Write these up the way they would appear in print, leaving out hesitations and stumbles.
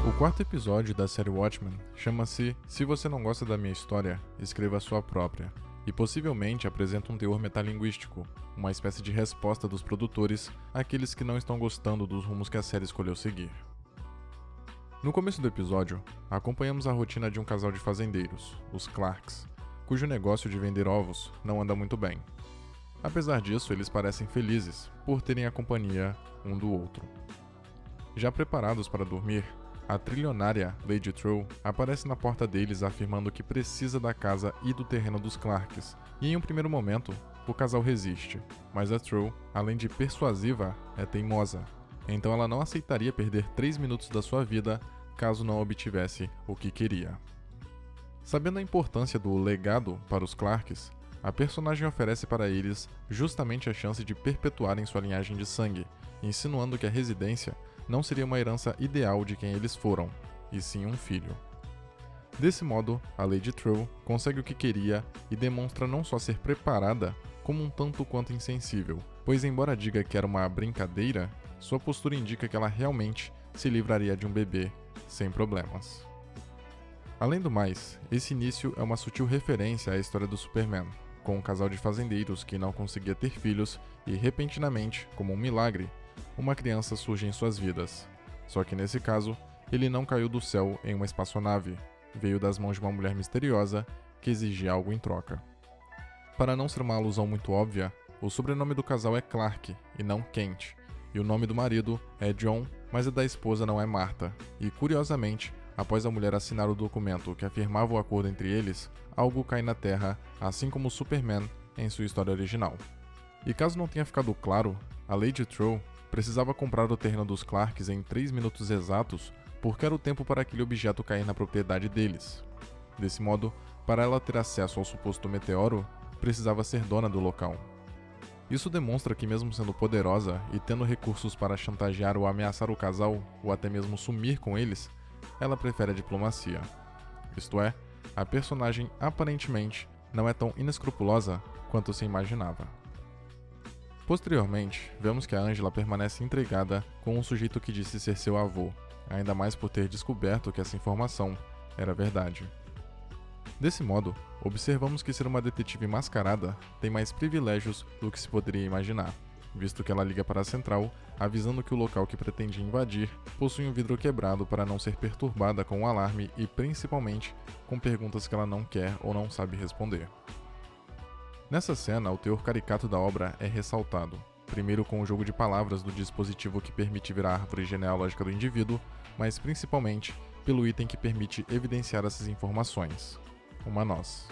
O quarto episódio da série Watchmen chama-se Se Você Não Gosta da Minha História, Escreva a Sua Própria, e possivelmente apresenta um teor metalinguístico, uma espécie de resposta dos produtores àqueles que não estão gostando dos rumos que a série escolheu seguir. No começo do episódio, acompanhamos a rotina de um casal de fazendeiros, os Clarks, cujo negócio de vender ovos não anda muito bem. Apesar disso, eles parecem felizes por terem a companhia um do outro. Já preparados para dormir, a trilionária Lady True aparece na porta deles afirmando que precisa da casa e do terreno dos Clarks, e em um primeiro momento, o casal resiste, mas a True, além de persuasiva, é teimosa, então ela não aceitaria perder 3 minutos da sua vida caso não obtivesse o que queria. Sabendo a importância do legado para os Clarks, a personagem oferece para eles justamente a chance de perpetuarem sua linhagem de sangue, insinuando que a residência não seria uma herança ideal de quem eles foram, e sim um filho. Desse modo, a Lady True consegue o que queria e demonstra não só ser preparada, como um tanto quanto insensível, pois embora diga que era uma brincadeira, sua postura indica que ela realmente se livraria de um bebê sem problemas. Além do mais, esse início é uma sutil referência à história do Superman, com um casal de fazendeiros que não conseguia ter filhos e, repentinamente, como um milagre, uma criança surge em suas vidas. Só que nesse caso, ele não caiu do céu em uma espaçonave, veio das mãos de uma mulher misteriosa que exigia algo em troca. Para não ser uma alusão muito óbvia, o sobrenome do casal é Clark e não Kent, e o nome do marido é John, mas a da esposa não é Martha, e curiosamente, após a mulher assinar o documento que afirmava o acordo entre eles, algo cai na Terra, assim como o Superman em sua história original. E caso não tenha ficado claro, a Lady True precisava comprar o terreno dos Clarks em 3 minutos exatos porque era o tempo para aquele objeto cair na propriedade deles. Desse modo, para ela ter acesso ao suposto meteoro, precisava ser dona do local. Isso demonstra que mesmo sendo poderosa e tendo recursos para chantagear ou ameaçar o casal, ou até mesmo sumir com eles, ela prefere a diplomacia. Isto é, a personagem aparentemente não é tão inescrupulosa quanto se imaginava. Posteriormente, vemos que a Angela permanece intrigada com um sujeito que disse ser seu avô, ainda mais por ter descoberto que essa informação era verdade. Desse modo, observamos que ser uma detetive mascarada tem mais privilégios do que se poderia imaginar, visto que ela liga para a central, avisando que o local que pretende invadir possui um vidro quebrado para não ser perturbada com o alarme e, principalmente, com perguntas que ela não quer ou não sabe responder. Nessa cena, o teor caricato da obra é ressaltado, primeiro com o jogo de palavras do dispositivo que permite ver a árvore genealógica do indivíduo, mas principalmente pelo item que permite evidenciar essas informações, uma noz.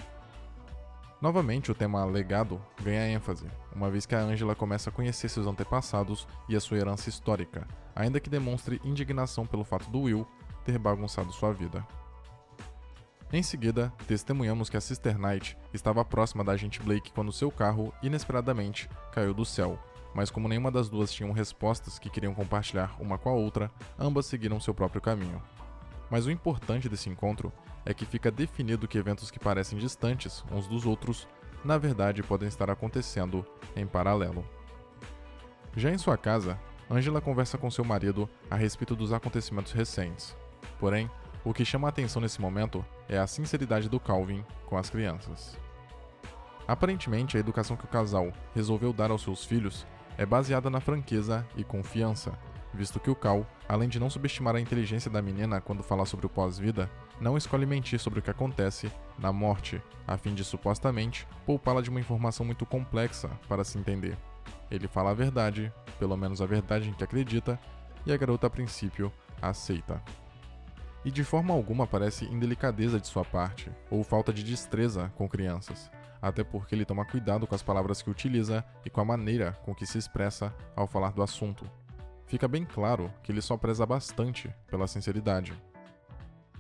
Novamente, o tema legado ganha ênfase, uma vez que a Angela começa a conhecer seus antepassados e a sua herança histórica, ainda que demonstre indignação pelo fato do Will ter bagunçado sua vida. Em seguida, testemunhamos que a Sister Night estava próxima da agente Blake quando seu carro, inesperadamente, caiu do céu, mas como nenhuma das duas tinham respostas que queriam compartilhar uma com a outra, ambas seguiram seu próprio caminho. Mas o importante desse encontro é que fica definido que eventos que parecem distantes uns dos outros, na verdade podem estar acontecendo em paralelo. Já em sua casa, Angela conversa com seu marido a respeito dos acontecimentos recentes. Porém, o que chama a atenção nesse momento é a sinceridade do Calvin com as crianças. Aparentemente, a educação que o casal resolveu dar aos seus filhos é baseada na franqueza e confiança, visto que o Cal, além de não subestimar a inteligência da menina quando fala sobre o pós-vida, não escolhe mentir sobre o que acontece na morte, a fim de supostamente poupá-la de uma informação muito complexa para se entender. Ele fala a verdade, pelo menos a verdade em que acredita, e a garota a princípio aceita. E de forma alguma parece indelicadeza de sua parte, ou falta de destreza com crianças, até porque ele toma cuidado com as palavras que utiliza e com a maneira com que se expressa ao falar do assunto. Fica bem claro que ele só preza bastante pela sinceridade.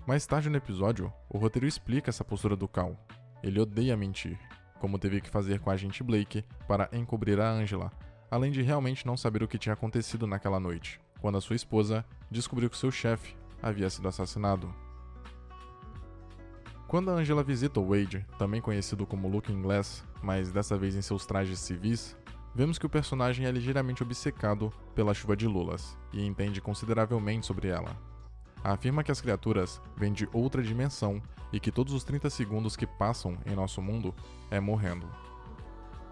Mais tarde no episódio, o roteiro explica essa postura do Cal. Ele odeia mentir, como teve que fazer com a agente Blake para encobrir a Angela, além de realmente não saber o que tinha acontecido naquela noite, quando a sua esposa descobriu que seu chefe havia sido assassinado. Quando a Angela visita o Wade, também conhecido como Looking Glass, mas dessa vez em seus trajes civis, vemos que o personagem é ligeiramente obcecado pela chuva de lulas, e entende consideravelmente sobre ela. afirma que as criaturas vêm de outra dimensão e que todos os 30 segundos que passam em nosso mundo é morrendo.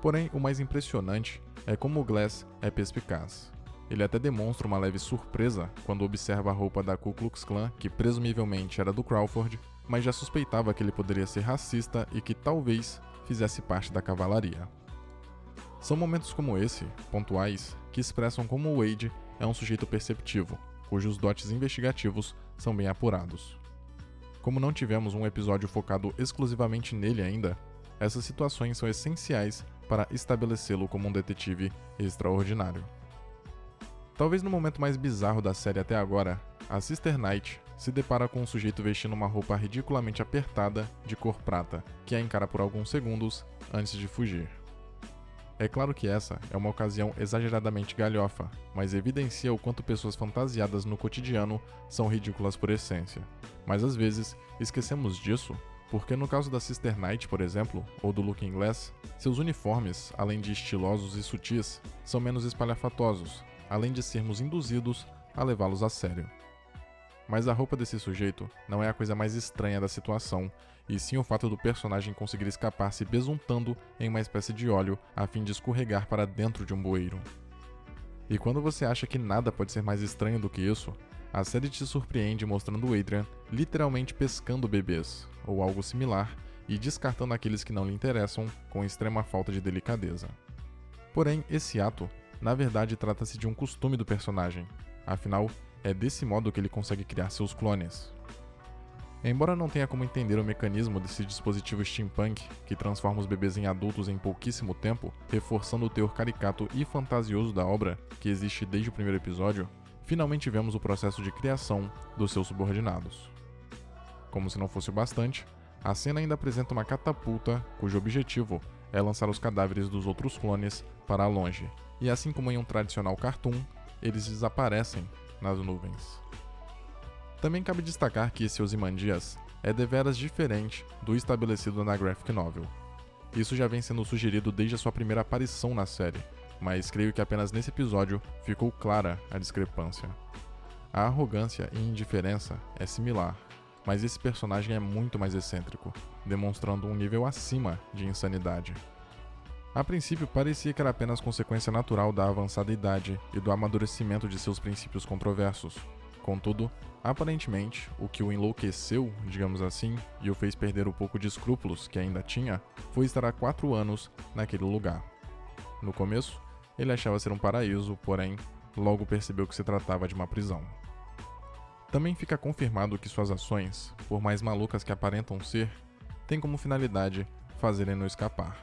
Porém, o mais impressionante é como o Glass é perspicaz. Ele até demonstra uma leve surpresa quando observa a roupa da Ku Klux Klan, que presumivelmente era do Crawford, mas já suspeitava que ele poderia ser racista e que talvez fizesse parte da cavalaria. São momentos como esse, pontuais, que expressam como o Wade é um sujeito perceptivo, cujos dotes investigativos são bem apurados. Como não tivemos um episódio focado exclusivamente nele ainda, essas situações são essenciais para estabelecê-lo como um detetive extraordinário. Talvez no momento mais bizarro da série até agora, a Sister Night se depara com um sujeito vestindo uma roupa ridiculamente apertada de cor prata, que a encara por alguns segundos antes de fugir. É claro que essa é uma ocasião exageradamente galhofa, mas evidencia o quanto pessoas fantasiadas no cotidiano são ridículas por essência. Mas às vezes, esquecemos disso, porque no caso da Sister Night, por exemplo, ou do Looking Glass, seus uniformes, além de estilosos e sutis, são menos espalhafatosos, além de sermos induzidos a levá-los a sério. Mas a roupa desse sujeito não é a coisa mais estranha da situação, e sim o fato do personagem conseguir escapar se besuntando em uma espécie de óleo a fim de escorregar para dentro de um bueiro. E quando você acha que nada pode ser mais estranho do que isso, a série te surpreende mostrando o Adrian literalmente pescando bebês, ou algo similar, e descartando aqueles que não lhe interessam com extrema falta de delicadeza. Porém, esse ato, na verdade, trata-se de um costume do personagem, afinal, é desse modo que ele consegue criar seus clones. Embora não tenha como entender o mecanismo desse dispositivo steampunk, que transforma os bebês em adultos em pouquíssimo tempo, reforçando o teor caricato e fantasioso da obra, que existe desde o primeiro episódio, finalmente vemos o processo de criação dos seus subordinados. Como se não fosse o bastante, a cena ainda apresenta uma catapulta cujo objetivo é lançar os cadáveres dos outros clones para longe, e assim como em um tradicional cartoon, eles desaparecem nas nuvens. Também cabe destacar que esse Ozymandias é deveras diferente do estabelecido na graphic novel. Isso já vem sendo sugerido desde a sua primeira aparição na série, mas creio que apenas nesse episódio ficou clara a discrepância. A arrogância e indiferença é similar, mas esse personagem é muito mais excêntrico, demonstrando um nível acima de insanidade. A princípio parecia que era apenas consequência natural da avançada idade e do amadurecimento de seus princípios controversos. Contudo, aparentemente, o que o enlouqueceu, digamos assim, e o fez perder o pouco de escrúpulos que ainda tinha, foi estar há 4 anos naquele lugar. No começo, ele achava ser um paraíso, porém, logo percebeu que se tratava de uma prisão. Também fica confirmado que suas ações, por mais malucas que aparentam ser, têm como finalidade fazerem-no escapar.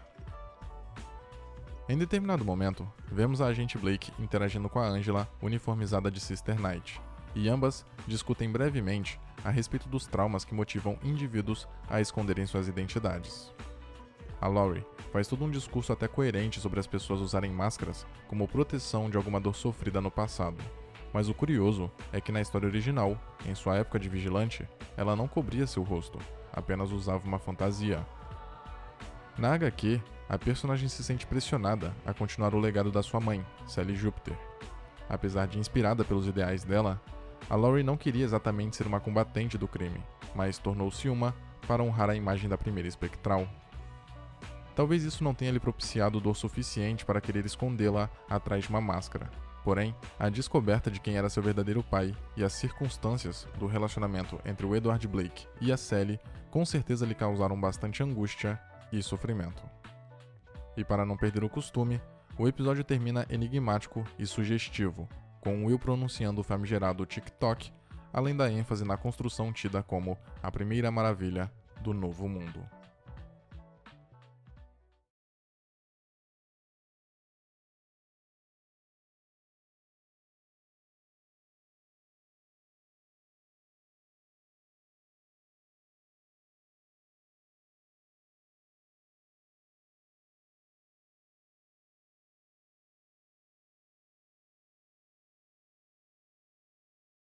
Em determinado momento, vemos a agente Blake interagindo com a Angela, uniformizada de Sister Night, e ambas discutem brevemente a respeito dos traumas que motivam indivíduos a esconderem suas identidades. A Laurie faz todo um discurso até coerente sobre as pessoas usarem máscaras como proteção de alguma dor sofrida no passado, mas o curioso é que na história original, em sua época de vigilante, ela não cobria seu rosto, apenas usava uma fantasia. Na HQ, a personagem se sente pressionada a continuar o legado da sua mãe, Sally Jupiter. Apesar de inspirada pelos ideais dela, a Laurie não queria exatamente ser uma combatente do crime, mas tornou-se uma para honrar a imagem da primeira espectral. Talvez isso não tenha lhe propiciado dor suficiente para querer escondê-la atrás de uma máscara. Porém, a descoberta de quem era seu verdadeiro pai e as circunstâncias do relacionamento entre o Edward Blake e a Sally com certeza lhe causaram bastante angústia e sofrimento. E para não perder o costume, o episódio termina enigmático e sugestivo, com Will pronunciando o famigerado TikTok, além da ênfase na construção tida como a primeira maravilha do Novo Mundo.